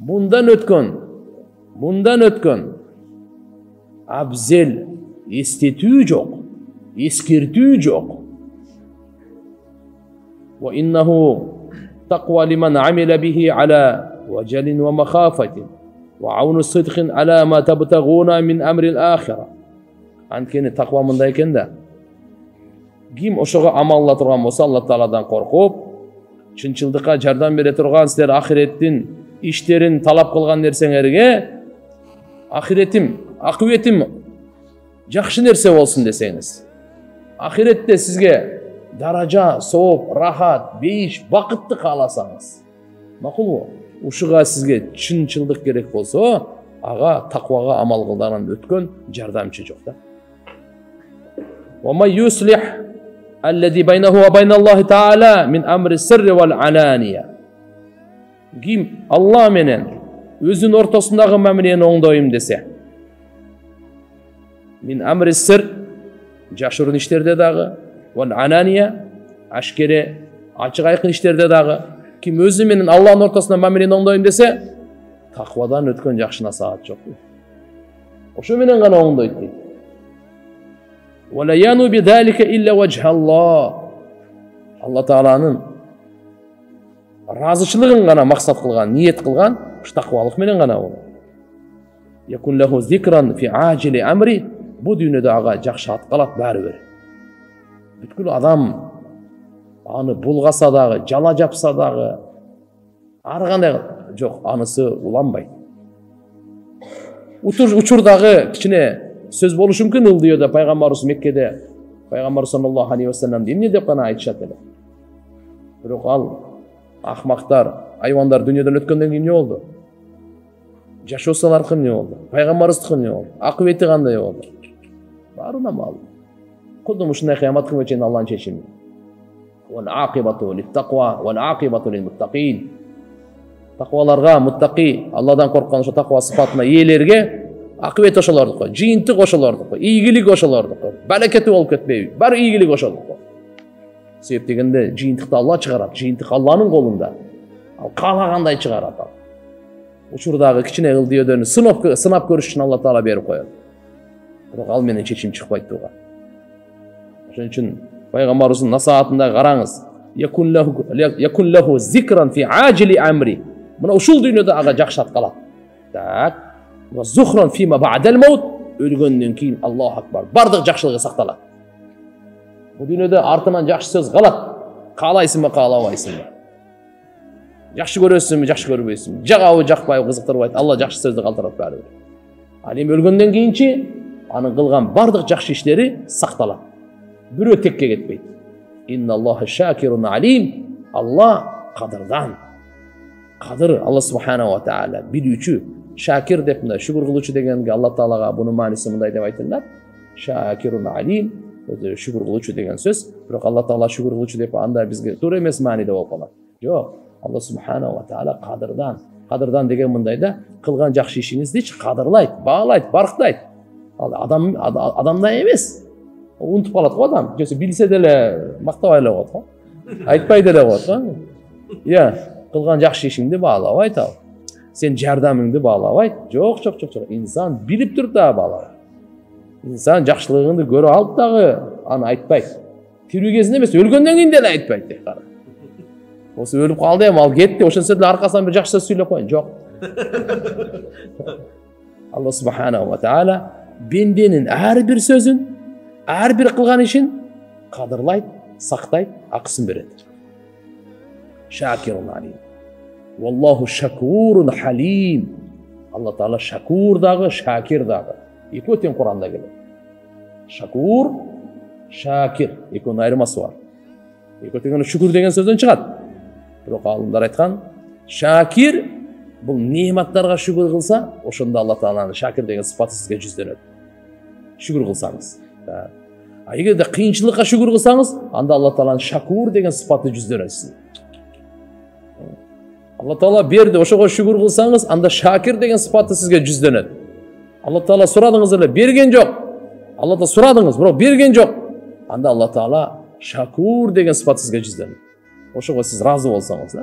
Bundan ötkөн abzel estetүү жок, eskirtүү жок. Wa innahu taqwa liman amila bihi ala wajalin wa makhafatin wa aunu sidqin ala ma tabtaguna min amri al-akhirah. Анткени таква мындай экен да. Ким ошого амалла турган болсо, Алла Тааладан коркуп, чынчылдыкка жардам бере турган, силер ахиреттин иштерин талап кылган нерсеңерге ахиретим, акыбетим жакшы нерсе болсун десеңиз, ахиретте сизге даража, сооп, рахат, бейиш, бакытты кааласаңыз, макулбу? Ушуга сизге чынчылдык керек болсо, ага таквага амал кылдардан өткөн жардамчы жок да. وَمَنْ يُصْلِحْ الَّذِي بَيْنَهُ وَبَيْنَ اللَّهِ تَعَالَى مِنْ أَمْرِ السِّرِّ وَالْعَلَانِيَةِ. Ким Алла менен өзүнүн ортосундагы мамилени оңдойм десе, мин амри сир, жашырын иштерде дагы, вал алания, ашкере, ачык айкын иштерде дагы, ким өзү менен Алланын ортосунда мамилени оңдойм десе, таквадан өткөн жакшы насаат жок. Ошо менен гана оңдойт дейт. Вала яну бидалика илля ваджха Аллах. Алла Тааланын разычылыгын гана максат кылган, ниет кылган, ушу таквалык менен гана болот. Якун лаху зикран фи ажили амри, бу дүйнөдө ага жакшы ат калат баары бир. Бүткүл адам аны булгаса дагы, жала жапса дагы, ар кандай жок, анысы уланбайт. Учурдагы кичине сөз болушу мүмкүн ылдыйда пайгамбарыбыз Меккеде, пайгамбар саллаллаху алейхи ва саллям эмне деп гана айтышат эле. Бирок ал ахмактар, айвандар дүйнөдөн өткөндөн кийин эмне болду? Жашоосунун эмне болду? Пайгамбарыбыздыкы эмне болду? Акыбети кандай болду? Баарына маалым. Кудум ушундай кыямат күнүнө чейин Алланын чечими. Вал акибату литтаква вал акибату лилмуттакин. Такваларга, муттаки, Алладан корккан ошо таква сыпатына ээлерге акыбет ошолордуку, жыйынтык ошолордуку, ийгилик ошолордуку, баракети болуп кетпейби? Баары ийгилик ошолдуку. Себеп дегенде жыйынтыкты Алла чыгарат, жыйынтык Алланын колунда. Ал каалагандай чыгарат ал. Учурдагы кичине ылдыйөдөн сынап көрүш үчүн Алла Таала берип коет. Бирок ал менен чечим чыкпайт туга. Ошон үчүн пайгамбарыбыздын насаатында караңыз. Якун лаху зикран фи ажили амри. Мына ушул дүйнөдө ага жакшы ат калат. Так. Ва зухран фима ба'дал маут. Өлгөндөн кийин Аллаху акбар. Бардык жакшылыгы сакталат. Бу дүйнөдө артынан жакшы сөз калат. Каалайсыңбы, каалабайсыңбы? Жакшы көрөсүңбү, жакшы көрбөйсүңбү? Жагабы, жакпайбы, кызыктырбайбы? Алла жакшы сөздү калтырат баары бир. Ал эми өлгөндөн кийинчи анын кылган бардык жакшы иштери сакталат. Бирөө текке кетпейт. Инналлаха шакирун алим. Алла кадырдан. Кадыр Алла субхана ва таала билүүчү. Шакир деп мына шүгүр кылуучу дегенге Алла Таалага бунун мааниси мындай деп айтылат. Шакирун алим. Шүгүр кылуучу деген сөз. Бирок Алла Таала шүгүр кылуучу деп анда бизге туура эмес мааниде болуп калат. Жок. Алла субхана ва таала кадырдан. Кадырдан деген мындайда кылган жакшы ишиңизди кадырлайт, баалайт, барктайт. Ал адамдай эмес. Унутуп калат го адам. Жөсө билсе деле мактабай эле коет го. Айтпай деле коет го. Иә, кылган жакшы ишиңди баалабайт ал. Сен жардамыңды баалабайт. Жок. Инсан билип туруп да баалабайт. Инсан жакшылыгыңды көрүп алып дагы аны айтпайт. Тирүү кезинде эмес, өлгөндөн кийин деле айтпайт дейт кара. Осы өлүп калды эми, ал кетти, ошонсо деле аркасынан бир жакшы сөз сүйлөп коеюн. Жок. Алла субханаху ва таала бенденин ар бир сөзүн, ар бир кылган ишин кадырлайт, сактайт, акысын берет. Шакирун алим. Валлаху шакурун халим. Алла Таала шакур дагы, шакир дагы. Экөө тең Куранда келет. Шакур, шакир. Экөөнүн айырмасы бар. Экөө тең шүкүр деген сөздөн чыгат. Бирок алымдар айткан, шакир бул неъматтарга шүкүр кылса, ошондо Алла Тааланын шакир деген сыпаты сизге жүздөнөт. Шүкүр кылсаңыз. А эгерде кыйынчылыкка шүкүр кылсаңыз, анда Алла Тааланын шакур деген сыпаты жүздөнөт сизге. Алла Таала берди, ошого шүкүр кылсаңыз, анда шакир деген сыпаты сизге жүздөнөт. Алла Таала сурадыңыз эле, берген жок. Алла Таала сурадыңыз, бирок берген жок. Анда Алла Таала шакур деген сыпат сизге жүздөнөт. Ошого сиз разы болсоңуз,